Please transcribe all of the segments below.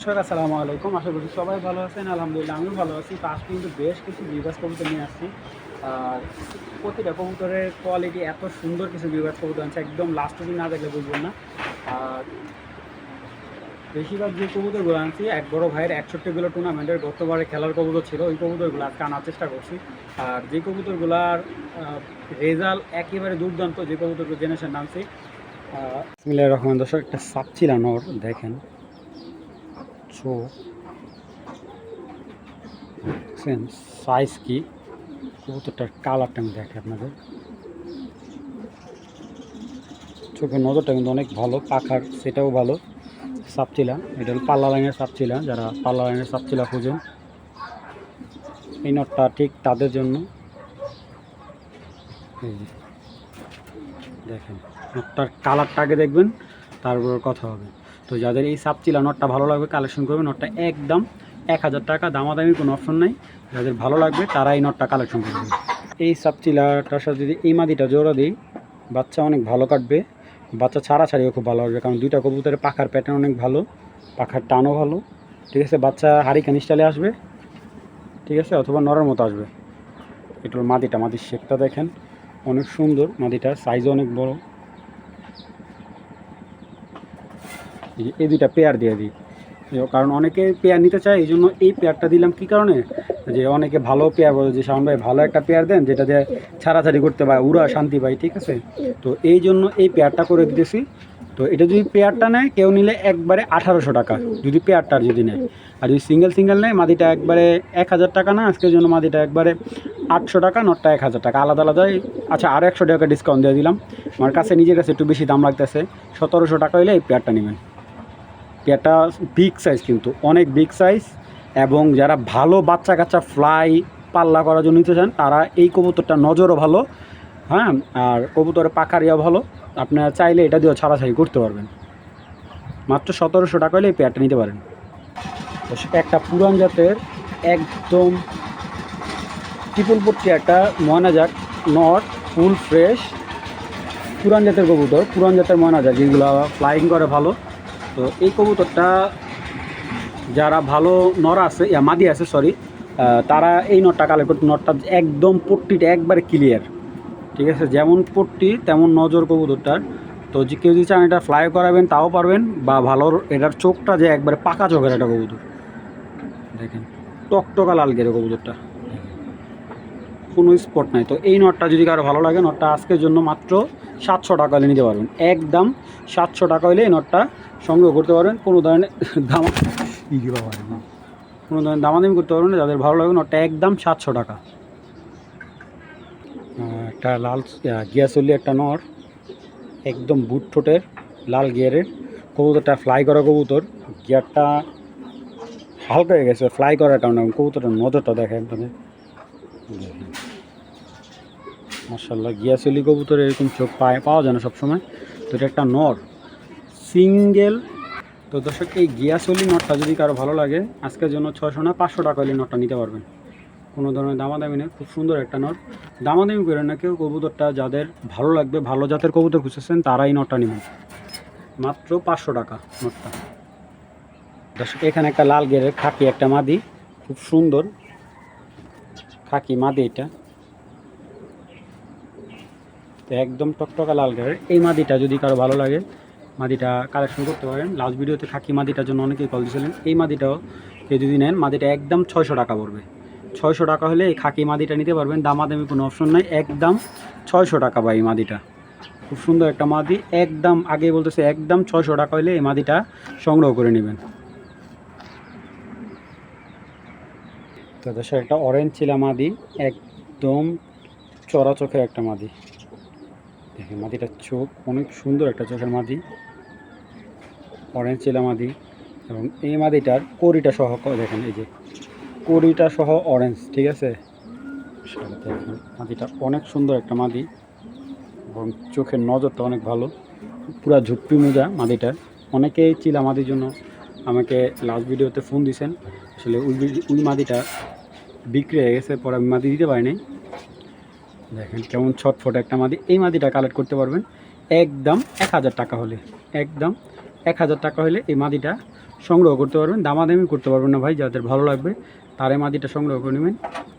দর্শক আসসালামু আলাইকুম, আশা করি সবাই ভালো আছেন। আলহামদুলিল্লাহ আমিও ভালো আছি। তো আজকে কিন্তু বেশ কিছু বিভাগ কবুতর নিয়ে আসছি। আর প্রতিটা কবুতরের কোয়ালিটি এত সুন্দর, কিছু বিভাগ কবুতর আছে একদম লাস্ট অবধি না দেখলে বুঝবেন না। আর বেশিরভাগ যে কবুতরগুলো আনছি এক বড় ভাইয়ের 61 টুর্নামেন্টের গতবারে খেলার কবুতর ছিল, ওই কবুতরগুলো আজকে আনার চেষ্টা করছি। আর যে কবুতরগুলার রেজাল্ট একেবারে দুর্দান্ত, যে কবুতরগুলো জেনারেশন নামছি বিসমিল্লাহির রহমানির দর্শক, একটা সাপচিলান ওর দেখেন চোখ সাইজ কি, কবুতরটার কালারটা আমি দেখে আপনাদের। চোখের নজরটা কিন্তু অনেক ভালো, পাখার সেটাও ভালো। সাপচিলা, এটা হল পাল্লা লাইনের সাপচিলা, যারা পাল্লা লাইনের সাপচিলা খুঁজেন এই নটটা ঠিক তাদের জন্য। এই যে দেখেন, নটটার কালারটা আগে দেখবেন, তারপর কথা হবে। তো যাদের এই সাপচিলা নটটা ভালো লাগবে কালেকশন করবে। নটটা একদম 1000 টাকা, দামাদামি কোনো অপশন নাই। যাদের ভালো লাগবে তারা এই নটটা কালেকশন করবে। এই সাপচিলাটার সাথে যদি এই মাদিটা জোড়া দিই, বাচ্চা অনেক ভালো কাটবে, বাচ্চা ছাড়াছাড়িও খুব ভালো আসবে, কারণ দুইটা কবুতরের পাখার প্যাটার্ন অনেক ভালো, পাখার টানও ভালো। ঠিক আছে, বাচ্চা হারিকেন স্টাইলে আসবে, ঠিক আছে, অথবা নরের মতো আসবে। এটার মাদির শেপটা দেখেন অনেক সুন্দর, মাদিটার সাইজও অনেক বড়। এই দুইটা পেয়ার দিয়ে দিই, কারণ অনেকে পেয়ার নিতে চায়, এই জন্য এই পেয়ারটা দিলাম। কী কারণে? যে অনেকে ভালো পেয়ার বলে যে শাওন ভাই ভালো একটা পেয়ার দেন, যেটা দিয়ে ছাড়াছাড়ি করতে পারে, উড়া শান্তি পাই, ঠিক আছে। তো এই জন্য এই পেয়ারটা করে দিতেছি। তো এটা যদি পেয়ারটা নেয়, কেউ নিলে একবারে 1800 টাকা যদি পেয়ারটার যদি নেয়। আর যদি সিঙ্গেল নেয়, মাদিটা একবারে 1000 টাকা না, আজকের জন্য মাদিটা একবারে 800 টাকা, নটটা 1000 টাকা আলাদা আলাদাই। আচ্ছা, আরও 100 টাকা ডিসকাউন্ট দিয়ে দিলাম। আমার কাছে নিজের কাছে একটু বেশি দাম লাগতেছে, 1700 টাকা হলে এই পেয়ারটা নেবেন। পেয়ারটা বিগ সাইজ, কিন্তু অনেক বিগ সাইজ। এবং যারা ভালো বাচ্চা কাচ্চা ফ্লাই পাল্লা করার জন্য নিতে চান, তারা এই কবুতরটা নজরও ভালো, হ্যাঁ, আর কবুতরের পাখারিয়াও ভালো। আপনারা চাইলে এটা দিয়েও ছাড়াছাড়ি করতে পারবেন। মাত্র 1700 টাকা হলে এই পেয়ারটা নিতে পারেন। একটা পুরান জাতের একদম ট্রিপল পট্টি একটা ময়নাজাক নট, ফুল ফ্রেশ পুরান জাতের কবুতর, পুরান জাতের ময়নাজাক, যেগুলো ফ্লাইং করে ভালো। তো এই কবুতরটা যারা ভালো নর আছে, মাদি আছে সরি, তারা এই নটটা কালেক্ট করতে। নটটা একদম পট্টিটা একবারে ক্লিয়ার, ঠিক আছে, যেমন পট্টি তেমন নজর কবুতরটার। তো যে কেউ যদি চান এটা ফ্লাই করাবেন তাও পারবেন, বা ভালো এটার চোখটা যে একবারে পাকা চোখের একটা কবুতর দেখেন, টকটকা লাল গেরে কবুতরটা, কোনো স্পট নাই। তো এই নটটা যদি কারো ভালো লাগে, নটটা আজকের জন্য মাত্র 700 টাকা হলে নিতে পারবেন। একদম 700 টাকা হলে এই নটটা সংগ্রহ করতে পারবেন। কোনো ধরনের দামাদামি করতে পারবেন না। যাদের ভালো লাগে নটটা একদম 700 টাকা। একটা লাল গিয়াসলি একটা নর, একদম বুট ঠোঁটের লাল গিয়ারের কবুতরটা, ফ্লাই করা কবুতর। গিয়ারটা হালকা হয়ে গেছে ফ্লাই করার কারণে। কবুতরটার নজরটা দেখেন আপনাদের, মাশাআল্লাহ। গিয়াসলি কবুতর এরকম চোখ পাওয়া যায় না সবসময়। তো এটা একটা নর সিঙ্গেল। তো দর্শক, এই গিয়াসলি নটটা যদি কারো ভালো লাগে, আজকের জন্য 600 না 500 টাকা হলে নটটা নিতে পারবেন। কোনো ধরনের দামাদামি নেই, খুব সুন্দর একটা নট। দামাদামি করেন না কেউ, কবুতরটা যাদের ভালো লাগবে, ভালো জাতের কবুতর খুঁজেছেন, তারাই নটটা নেবেন। মাত্র 500 টাকা নটটা। দর্শক, এখানে একটা লাল গেরের খাকি একটা মাদি, খুব সুন্দর খাকি মাদি। এটা তো একদম টকটকা লাল গেরের। এই মাদিটা যদি কারো ভালো লাগে, মাদিটা কালেকশন করতে পারেন। লাস্ট ভিডিওতে খাকি মাদিটার জন্য অনেকেই কল দিয়েছিলেন। এই মাদিটাও কেউ যদি নেন, মাদিটা একদম 600 টাকা পড়বে। 600 টাকা হলে এই খাকি মাদিটা নিতে পারবেন, দামাদামি কোনো অপশন নাই, একদম 600 টাকা। বা এই মাদিটা খুব সুন্দর একটা মাদি, একদম আগে বলতেছে একদম 600 টাকা হলে এই মাদিটা সংগ্রহ করে নেবেন। তো দেশে একটা অরেঞ্জ চিলা মাদি, একদম চড়া চোখের একটা মাদি। দেখেন মাদিটার চোখ অনেক সুন্দর একটা চোখের মাদি, অরেঞ্জ চিলা মাদি। এবং এই মাদিটার কড়িটা সহ দেখেন, এই যে কড়িটা সহ অরেঞ্জ, ঠিক আছে। দেখেন মাদিটা অনেক সুন্দর একটা মাদি, এবং চোখের নজরটা অনেক ভালো, পুরা ঝুপ্পি মোজা মাদিটার। অনেকেই চিলা মাদির জন্য আমাকে লাস্ট ভিডিওতে ফোন দিয়েছেন। আসলে ওই মাদিটা বিক্রি হয়ে গেছে, পরে আমি মাদি দিতে পারিনি। দেখেন কেমন ছটফট একটা মাদি। এই মাদিটা কালেক্ট করতে পারবেন একদম 1000 টাকা হলে। একদম 1000 টাকা হলে এই মাদিটা সংগ্রহ করতে পারবেন, দামাদামি করতে পারবেন না ভাই। যাদের ভালো লাগবে তারে মাদিটা সংগ্রহ করে নেবেন।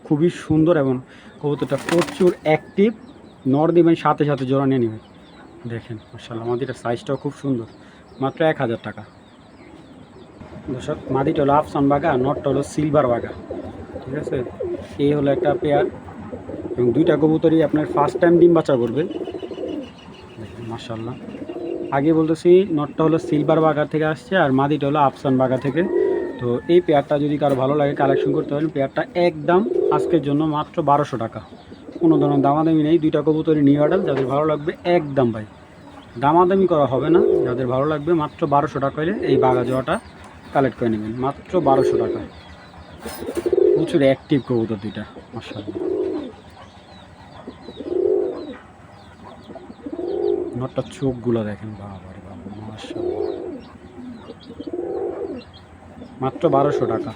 খুবই সুন্দর এবং কবুতরটা প্রচুর অ্যাক্টিভ। নর দিবেন সাথে সাথে জোড়া নিয়ে নেবেন। দেখেন মাশাআল্লাহ মাদিটার সাইজটাও খুব সুন্দর, মাত্র 1000 টাকা। দর্শক মাদিটা হলো আফসান বাগা, নটটা হলো সিলভার বাগা, ঠিক আছে। এই হলো একটা পেয়ার এবং দুইটা কবুতরই আপনার ফার্স্ট টাইম ডিম বাচ্চা করবে। দেখেন মাশাআল্লাহ। আগে বলতেছি নটটা হলো সিলভার বাগা থেকে আসছে আর মাদিটা হলো আফসান বাগা থেকে। তো এই পেয়ারটা যদি কারো ভালো লাগে কালেকশন করতে পারেন। পেয়ারটা একদম আজকের জন্য মাত্র 1200 টাকা, কোনো ধরনের দামাদামি নেই। দুইটা কবুতরই নিউ অর্ডার, যাদের ভালো লাগবে একদম ভাই দামাদামি করা হবে না। যাদের ভালো লাগবে মাত্র 1200 টাকা হলে এই বাগা জোড়াটা কালেক্ট করে নেবেন, মাত্র 1200 টাকা। প্রচুর অ্যাক্টিভ কবুতর দুইটা মাশাআল্লাহ। নটটার চোখগুলো দেখেন, বাবা রে বাবা মাশাআল্লাহ, মাত্র 1200 টাকা।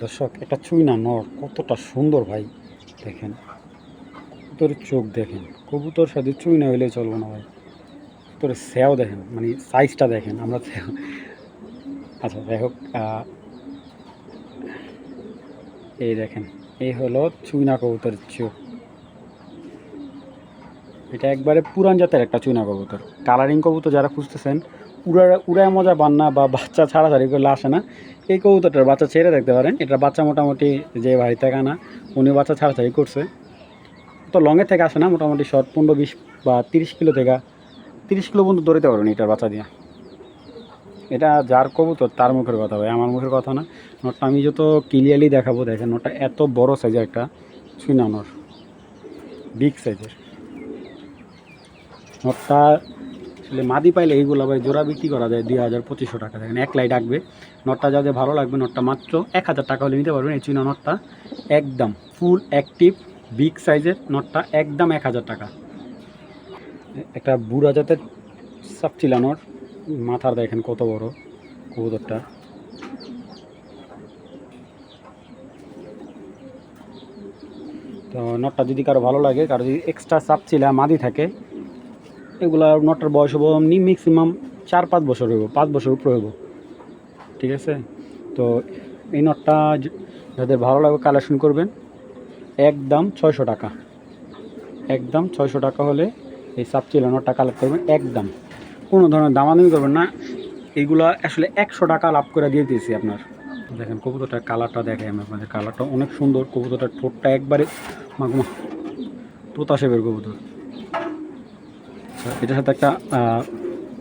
দর্শক একটা চুইনা নর কতটা সুন্দর ভাই, দেখেন কবুতরের চোখ দেখেন। কবুতর সাথে চুইনা হইলে চলবো না ভাই, কবুতরের স্যাও দেখেন, মানে সাইজটা দেখেন। আমরা আচ্ছা যাই হোক, এই দেখেন এই হলো চুইনা কবুতরের চোখ। এটা একবারে পুরান জাতের একটা চুইনা কবুতর। কালারিং কবুতর যারা খুঁজতেছেন, উড়ায় মজা পান না বা বাচ্চা ছাড়াছাড়ি করলে আসে না, এই কবুতরটার বাচ্চা ছেড়ে দেখতে পারেন। এটার বাচ্চা মোটামুটি যে ভাই থেকে আনা উনি বাচ্চা ছাড়াছাড়ি করছে, তো লংয়ের থেকে আসে না, মোটামুটি শর্ট 15-20 বা 30 কিলো থেকে 30 কিলো পর্যন্ত ধরতে পারবেন এটার বাচ্চা দিয়ে। এটা যার কবুতর তার মুখের কথা ভাই, আমার মুখের কথা না। নটটা আমি যত ক্লিয়ারলি দেখাবো, দেখেন নটটা এত বড় সাইজের একটা চুইনা নর, বিগ সাইজের নটটা। আসলে মাদি পাইলে এইগুলো ভাই জোড়া বিক্রি করা যায় 2500 টাকা। দেখেন একলাই ডাকবে। নটটা যাদের ভালো লাগবে নটটা মাত্র 1000 টাকা হলে নিতে পারবেন। এই চুইনা নটটা একদম ফুল অ্যাক্টিভ বিগ সাইজের নটটা একদম 1000 টাকা। একটা বুড়া জাতের সাপচিলা নট, মাথার দেখেন কত বড় কবুতরটা। তো নটটা যদি কারো ভালো লাগে, কারো যদি এক্সট্রা সাপচিলা মাদি থাকে, এগুলা নটটার বয়স হবো ম্যাক্সিমাম 4-5 বছর হইব, 5 বছর উপরে হইব, ঠিক আছে। তো এই নটটা যাদের ভালো লাগবে কালেকশন করবেন, একদম 600 টাকা। একদম 600 টাকা হলে এই সাপচিলা নটটা কালেক্ট করবেন, একদম কোনো ধরনের দামাদামি করবেন না। এইগুলা আসলে 100 টাকা লাভ করে দিয়ে দিয়েছি আপনার। দেখেন কবুতরটার কালারটা দেখে আমি আপনাদের, কালারটা অনেক সুন্দর। কবুতরটার ঠোঁটটা একবারে মাগুমা তোতা শেপের কবুতর। এটার সাথে একটা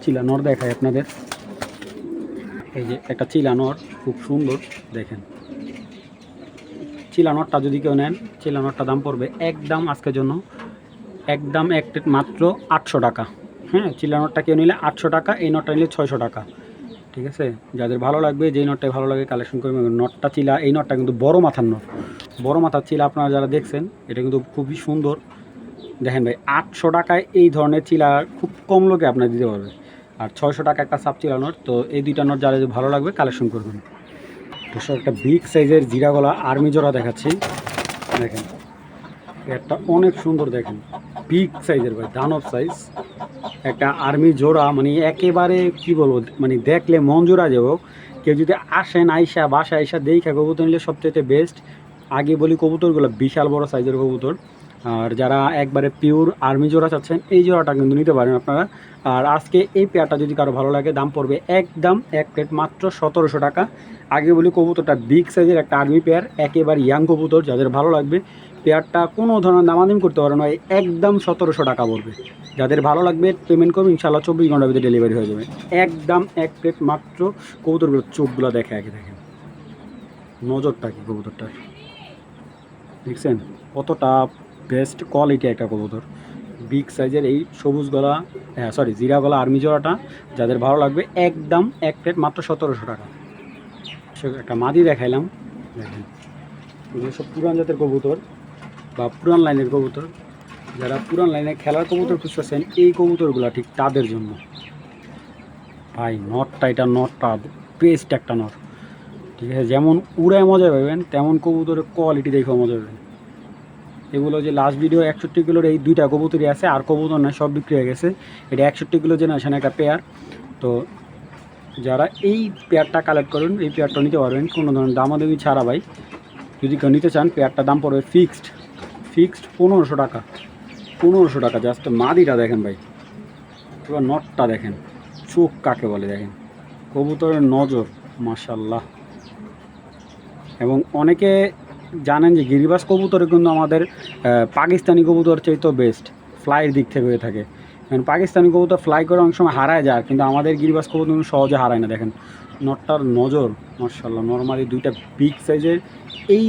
চিলা নর দেখায় আপনাদের। এই যে একটা চিলা নর খুব সুন্দর, দেখেন চিলা নরটা যদি কেউ নেন, চিলা নরটা দাম পড়বে একদম আজকের জন্য একদম মাত্র 800 টাকা। হ্যাঁ, চিলা নটটা কেউ নিলে 800 টাকা, এই নটটা নিলে 600 টাকা, ঠিক আছে। যাদের ভালো লাগবে, যেই নটটাই ভালো লাগে কালেকশন করবেন। নটটা চিলা, এই নটটা কিন্তু বড় মাথার নট, বড় মাথার চিলা আপনারা যারা দেখছেন, এটা কিন্তু খুবই সুন্দর। দেখেন ভাই 800 টাকায় এই ধরনের চিলা খুব কম লোকে আপনার দিতে পারবে, আর 600 টাকা একটা সাপ চিলা নট। তো এই দুইটা নট যারা ভালো লাগবে কালেকশন করবেন। তো একটা বিগ সাইজের জিরা গলা আর্মি জোড়া দেখাচ্ছি, দেখেন একটা অনেক সুন্দর, দেখেন বিগ সাইজের ভাই, দানব সাইজ একটা আর্মি জোড়া। মানে একেবারে কি বলবো, মানে দেখলে মন জোড়া যাবো। কেউ যদি আসেন আইসা বাসা আইসা দেখা কবুতর নিলে সবচেয়ে বেস্ট। আগে বলি কবুতরগুলো বিশাল বড় সাইজের কবুতর, আর যারা একবারে পিওর আর্মি জোড়া চাচ্ছেন এই জোড়াটা কিন্তু নিতে পারেন আপনারা। আর আজকে এই পেয়ারটা যদি কারো ভালো লাগে দাম পড়বে একদম এক প্লেট মাত্র 1700 টাকা। আগে বলি কবুতরটা বিগ সাইজের একটা আর্মি পেয়ার, একেবারে ইয়াং কবুতর। যাদের ভালো লাগবে পেয়ারটা কোনো ধরনের দামাদামি করতে পারে না, একদম 1700 টাকা পড়বে। যাদের ভালো লাগবে পেমেন্ট করবে, ইনশাআল্লাহ 24 ঘন্টার ভিতরে ডেলিভারি হয়ে যাবে। একদম এক প্লেট মাত্র। কবুতরগুলো চোখগুলো দেখে আগে দেখেন, নজরটা কি কবুতরটার, দেখছেন কতটা বেস্ট কোয়ালিটি একটা কবুতর। বিগ সাইজের এই সবুজ গলা, জিরা গলা আর্মি জোড়াটা যাদের ভালো লাগবে একদম এক প্লেট মাত্র 1700 টাকা। একটা মাদি দেখাইলাম, দেখেন এগুলো সব পুরান জাতের কবুতর বা পুরান লাইনের কবুতর। যারা পুরান লাইনে খেলার কবুতর খুঁজতেছেন, এই কবুতরগুলো ঠিক তাদের জন্য ভাই। নটটা, এটা নটটা বেস্ট একটা নট, ঠিক আছে। যেমন উড়ায় মজা পাবেন, তেমন কবুতরের কোয়ালিটি দেখেও মজা পাবেন। এগুলো যে লাস্ট ভিডিও 61 কিলোর এই দুইটা কবুতরই আছে, আর কবুতর নয়, সব বিক্রি হয়ে গেছে। এটা 61 কিলো জেনারেশন একটা পেয়ার। তো যারা এই পেয়ারটা কালেক্ট করবেন এই পেয়ারটা নিতে পারবেন কোনো ধরনের দামাদামি ছাড়া ভাই। যদি কেউ নিতে চান পেয়ারটার দাম পড়বে ফিক্সড 1500 টাকা। 1500 টাকা। জাস্ট মাদিটা দেখেন ভাই, এবার নটটা দেখেন, চোখ কাকে বলে দেখেন, কবুতরের নজর মাশাল্লাহ। এবং অনেকে জানেন যে গিরিবাজ কবুতরে কিন্তু আমাদের পাকিস্তানি কবুতর চাইতেও বেস্ট ফ্লাইয়ের দিক থেকে হয়ে থাকে। কারণ পাকিস্তানি কবুতর ফ্লাই করে অনেক সময় হারায় যায়, কিন্তু আমাদের গিরিবাজ কবুতর কিন্তু সহজে হারায় না। দেখেন নটটার নজর মাশাল্লাহ। নর্মালি দুইটা বিগ সাইজের এই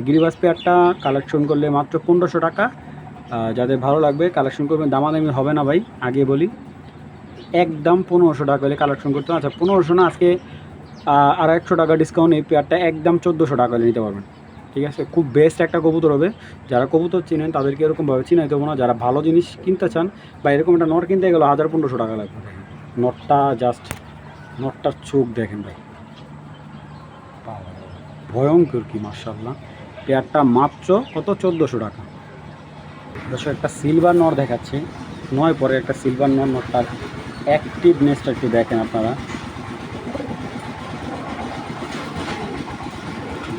গিরিবাজ পেয়ারটা কালেকশন করলে মাত্র 1500 টাকা। যাদের ভালো লাগবে কালেকশন করবেন, দামাদামি হবে না ভাই, আগে বলি। একদম 1500 টাকা হলে কালেকশন করতে হবে। আচ্ছা 1500 না, আজকে আর 100 টাকা ডিসকাউন্ট এই পেয়ারটা একদম 1400 টাকা হলে নিতে পারবেন। ঠিক আছে, খুব বেস্ট একটা কবুতর হবে। যারা কবুতর চিনেন তাদেরকে এরকমভাবে চিনাই দেবো না। যারা ভালো জিনিস কিনতে চান বা এরকম একটা নট কিনতে গেলে 1500 টাকা লাগবে। নটটা জাস্ট, নটটার চোখ দেখেন ভাই, ভয়ঙ্কর কি মাশাআল্লাহ। পেয়ারটা মাত্র কত, 1400 টাকা। দর্শক একটা সিলভার নর দেখাচ্ছি, 9 পরে একটা সিলভার নর। নটটার অ্যাক্টিভনেসটা একটু দেখেন আপনারা।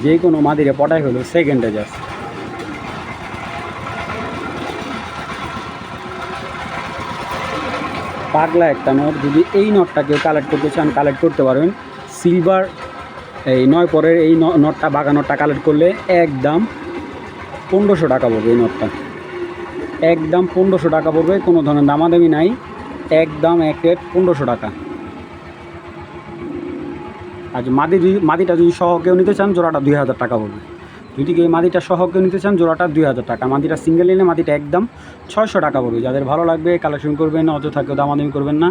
যে কোনো মাদিরে পটাই হলো সেকেন্ডে জাস্ট। পাগলা একটা নট। যদি এই নটটা কেউ কালেক্ট করতে চান কালেক্ট করতে পারবেন। সিলভার এই 9 পরের এই নটটা, বাঘা নটটা কালেক্ট করলে একদম 1500 টাকা পড়বে। এই নটটা একদম 1500 টাকা পড়বে, কোনো ধরনের দামাদামি নাই, একদম এক রেট 1500 টাকা। আর মাদিটা যদি সহ কেউ নিতে চান জোড়াটা 2000 টাকা পড়বে। যদি কেউ মাদিটা সহ কেউ নিতে চান জোড়াটা 2000 টাকা। মাদিটা সিঙ্গেল নিলে মাদিটা একদম 600 টাকা পড়বে। যাদের ভালো লাগবে কালেকশন করবেন, অযথা কেউ দামাদামি করবেন না।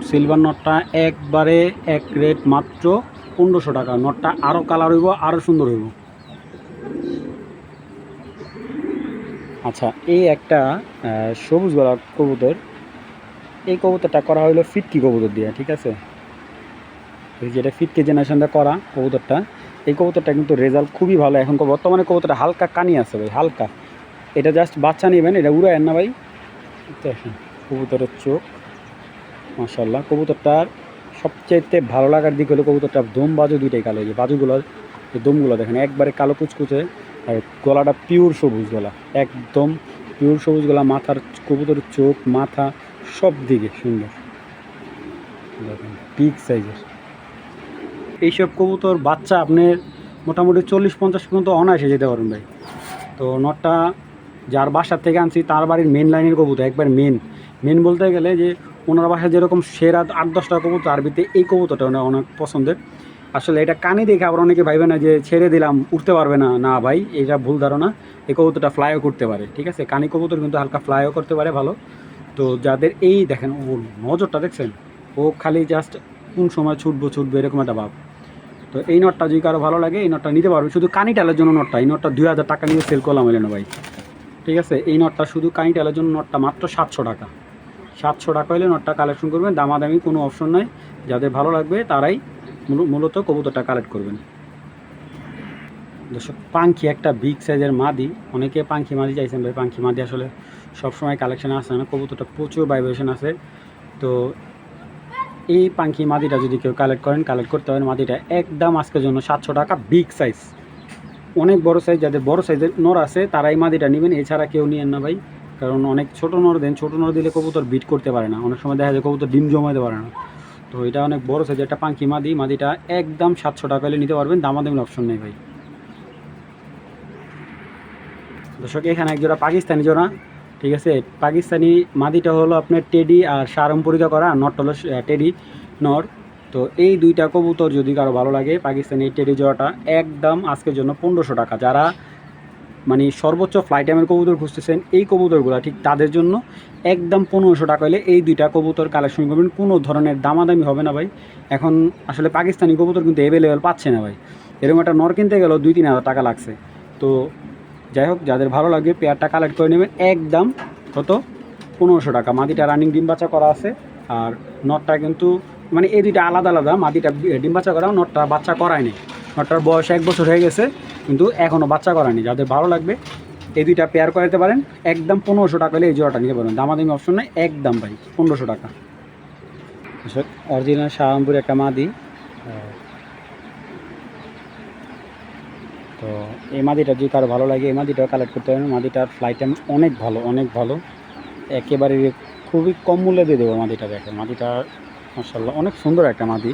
সিলভার নটটা একবারে এক রেট মাত্র 1500 টাকা। নটটা আরও কালার হইব, আরও সুন্দর হইব। আচ্ছা এই একটা সবুজ গলা কবুতর, এই কবুতরটা করা হইলো ফিটকি কবুতর দিয়ে। ঠিক আছে, যেটা ফিটকি জেনারেশনটা করা কবুতরটা, এই কবুতরটা কিন্তু রেজাল্ট খুবই ভালো। এখন বর্তমানে কবুতরটা হালকা কানি আছে ভাই, হালকা। এটা জাস্ট বাচ্চা নেবেন, এটা উড়ায়েন না ভাই। দেখেন কবুতরের চোখ মাশাআল্লাহ। কবুতরটার সবচাইতে ভালো লাগার দিক হলো কবুতরটার দম বাজু দুইটাই কালো। যে বাজুগুলো, এই দমগুলো দেখেন একবারে কালো কুচকুচে, আর গলাটা পিওর সবুজ গলা, একদম পিওর সবুজ গলা। মাথার কবুতরের চোখ, মাথা সব দিকে সুন্দর, দেখেন বিগ সাইজের। এইসব কবুতর বাচ্চা আপনার মোটামুটি 40-50 পর্যন্ত অনায়াসে যেতে পারেন ভাই। তো নটটা যার বাসার থেকে আনছি তার বাড়ির মেন লাইনের কবুতর, একবার মেন বলতে গেলে যে ওনার বাসায় যেরকম সেরা 8-10টা কবুতর, তার ভিতরে এই কবুতরটা অনেক পছন্দের। আসলে এটা কানে দেখে আবার অনেকে ভাইবে না যে ছেড়ে দিলাম উঠতে পারবে না, না ভাই এটা ভুল ধারণা। এই কবুতরটা ফ্লাইও করতে পারে। ঠিক আছে, কানি কবুতর কিন্তু হালকা ফ্লাইও করতে পারে ভালো। তো যাদের এই দেখেন ও নজরটা দেখছেন, ও খালি জাস্ট কোন সময় ছুটবো এরকম একটা ভাব। তো এই নটটা যদি কারো ভালো লাগে এই নটটা নিতে পারবে। শুধু কানি টালের জন্য নটটা, এই নটটা 2000 টাকা নিয়ে সেল করলাম এলেন ভাই। ঠিক আছে, এই নটটা শুধু কানি টালের জন্য নটটা মাত্র 700 টাকা। 700 টাকা হলে নটটা কালেকশন করবেন, দামাদামি কোনো অপশন নাই। যাদের ভালো লাগবে তারাই মূলত কবুতরটা কালেক্ট করবেন। দর্শক পাঙ্খি একটা বিগ সাইজের মাদি, অনেকে পাঙ্খি মাদি চাইছেন ভাই। পাঙ্খি মাদি আসলে সবসময় কালেকশানে আসে না, কবুতরটা প্রচুর ভাইব্রেশন আছে। তো এই পাঙ্খি মাদিটা যদি কেউ কালেক্ট করেন কালেক্ট করতে পারেন। মাদিটা একদম আজকের জন্য 700 টাকা, বিগ সাইজ, অনেক বড় সাইজ। যাদের বড় সাইজের নর আছে তারা এই মাদিটা নেবেন, এছাড়া কেউ নিয়েন না ভাই। কারণ অনেক ছোটো নর দেন, ছোটো নর দিলে কবুতর বিট করতে পারে না, অনেক সময় দেখা যায় কবুতর ডিম জমাতে পারে না। তো এটা অনেক বড় সাইজের একটা পাঙ্খি মাদিটা একদম 700 টাকা হলে নিতে পারবেন, দামাদামি অপশন নেই ভাই। দর্শক এখানে এক জোড়া পাকিস্তানি জোড়া। ঠিক আছে, পাকিস্তানি মাদিটা হলো আপনার টেডি আর সারম্পরিত করা, নট হলো টেডি নর। তো এই দুইটা কবুতর যদি কারো ভালো লাগে, পাকিস্তানি টেডি জোড়াটা একদম আজকের জন্য 1500 টাকা। যারা মানে সর্বোচ্চ ফ্লাই টাইমের কবুতর খুঁজতেছেন এই কবুতরগুলো ঠিক তাদের জন্য একদম 1500 টাকা হলে এই দুইটা কবুতর কালেকশন করবেন। কোনো ধরনের দামাদামি হবে না ভাই। এখন আসলে পাকিস্তানি কবুতর কিন্তু অ্যাভেলেবেল পাচ্ছে না ভাই। এরকম একটা নর কিনতে গেলেও 2-3 হাজার টাকা লাগছে। তো যাই হোক, যাদের ভালো লাগে পেয়ারটা কালেক্ট করে নেবেন একদম কত, 1500 টাকা। মাদিটা রানিং ডিম বাচ্চা করা আছে, আর নটটা কিন্তু মানে এই দুইটা আলাদা আলাদা। মাদিটা ডিম বাচ্চা করা, নটটা বাচ্চা করায়নি। নটটার বয়স 1 বছর হয়ে গেছে, কিন্তু এখনও বাচ্চা করায়নি। যাদের ভালো লাগবে এই দুইটা পেয়ার করাতে পারেন, একদম 1500 টাকা হলে এই জোড়াটা নিতে পারবেন, দামাদামি অপশন নেই, একদম ভাই 1500 টাকা। অরিজিনাল শাহরামপুরি একটা মাদি। তো এই মাদিটা যদি কারো ভালো লাগে এই মাদিটাও কালেক্ট করতে পারেন। মাদিটার ফ্লাইট টাইম অনেক ভালো, অনেক ভালো, একেবারে খুবই কম মূল্যে দিয়ে দেবো মাদিটা। দেখেন মাদিটা মাশাআল্লাহ অনেক সুন্দর একটা মাদি।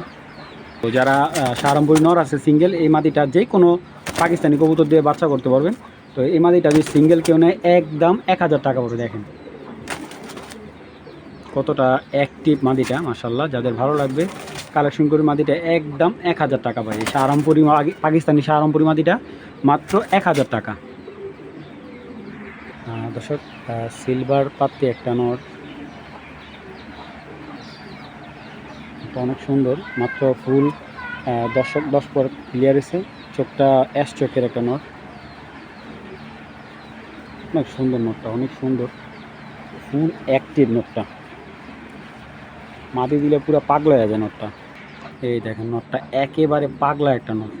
তো যারা শাহরামপুরি নর আছে সিঙ্গেল, এই মাদিটা যে কোনো পাকিস্তানি কবুতর দিয়ে বাচ্চা করতে পারবেন। তো এই মাদিটা যদি সিঙ্গেল কেউ নেয় একদম 1000 টাকা পড়বে। দেখেন কতটা অ্যাক্টিভ মাদিটা মাশাআল্লাহ। যাদের ভালো লাগবে কালেকশন করে মাদিটা একদম 1000 টাকা পাই। শাহরামপুরি পাকিস্তানি শাহরামপুরি মাদিটা মাত্র 1000 টাকা। দর্শক সিলভার পাত্তি একটা নর, অনেক সুন্দর, মাত্র ফুল 10 পর ক্লিয়ার এসে, চোখটা অ্যাশ চোখের একটা নট, অনেক সুন্দর নটটা, অনেক সুন্দর ফুল অ্যাক্টিভ নটটা। মাটি দিলে পুরো পাগলা হয়ে যায় নটটা। এই দেখেন নটটা একেবারে পাগলা একটা নট।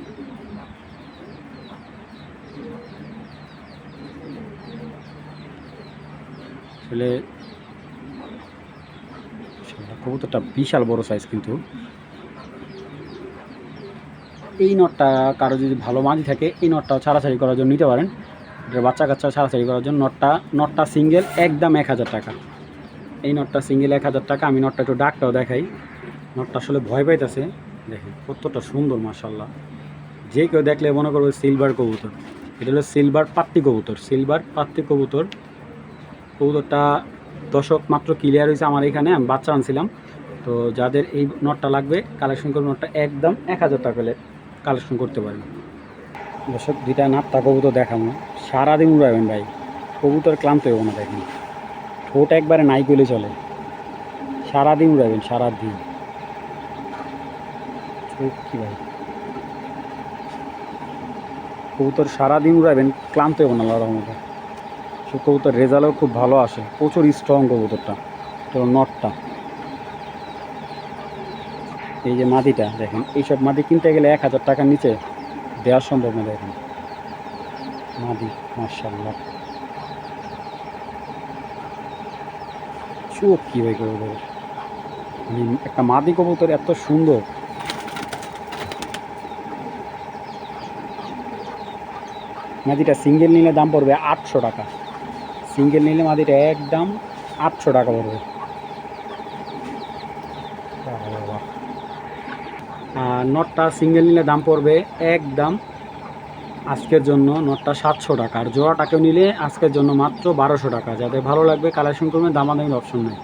আসলে কবুতরটা বিশাল বড় সাইজ, কিন্তু এই নটটা কারো যদি ভালো মাঝি থাকে এই নটটাও ছাড়াছাড়ি করার জন্য নিতে পারেন। এটা বাচ্চা কাচ্চা ছাড়াছাড়ি করার জন্য নটটা সিঙ্গেল একদম 1000 টাকা। এই নটটা সিঙ্গেল 1000 টাকা। আমি নটটা একটু ডাকটাও দেখাই। নটটা আসলে ভয় পাইতেছে, দেখেন কতটা সুন্দর মাশাআল্লাহ। যে কেউ দেখলে মনে করবে সিলভার কবুতর। এটা হলো সিলভার পাত্তি কবুতর, সিলভার পাত্তি কবুতর। কবুতরটা দশক মাত্র ক্লিয়ার হয়েছে আমার এখানে, আমি বাচ্চা আনছিলাম। তো যাদের এই নটটা লাগবে কালেকশন করবে, নটটা একদম 1000 টাকা হলে কালেকশন করতে পারেন। দর্শক দুইটা নাপ্তা কবুতর দেখাবো, সারাদিন উড়াবেন ভাই, কবুতর ক্লান্ত হইব না। দেখেন ঠোঁট একবারে নাই করলে চলে, সারাদিন উড়াবেন, সারাদিন। চোখ কি ভাই, কবুতর সারাদিন উড়াবেন, ক্লান্ত হইব না আল্লাহর রহমতে। সব কবুতর রেজাল্টও খুব ভালো আসে, প্রচুর স্ট্রং কবুতরটা। তো নটটা এই যে মাদিটা দেখেন, এইসব মাদি কিনতে গেলে 1000 টাকার নিচে দেওয়া সম্ভব না। দেখেন মাদি মাশাআল্লাহ, চোখ কি ভাই কবুতর, একটা মাদি কবুতর এত সুন্দর। মাদিটা সিঙ্গেল নিলে দাম পড়বে 800 টাকা। সিঙ্গেল নিলে মাদিটা একদম 800 টাকা পড়বে। আর নটটা সিঙ্গেল নিলে দাম পড়বে একদম আজকের জন্য নটটা 700 টাকা। আর জোড়াটাকেও নিলে আজকের জন্য মাত্র 1200 টাকা। যাদের ভালো লাগবে কালেকশন করবেন, দামাদামির অপশন নেই।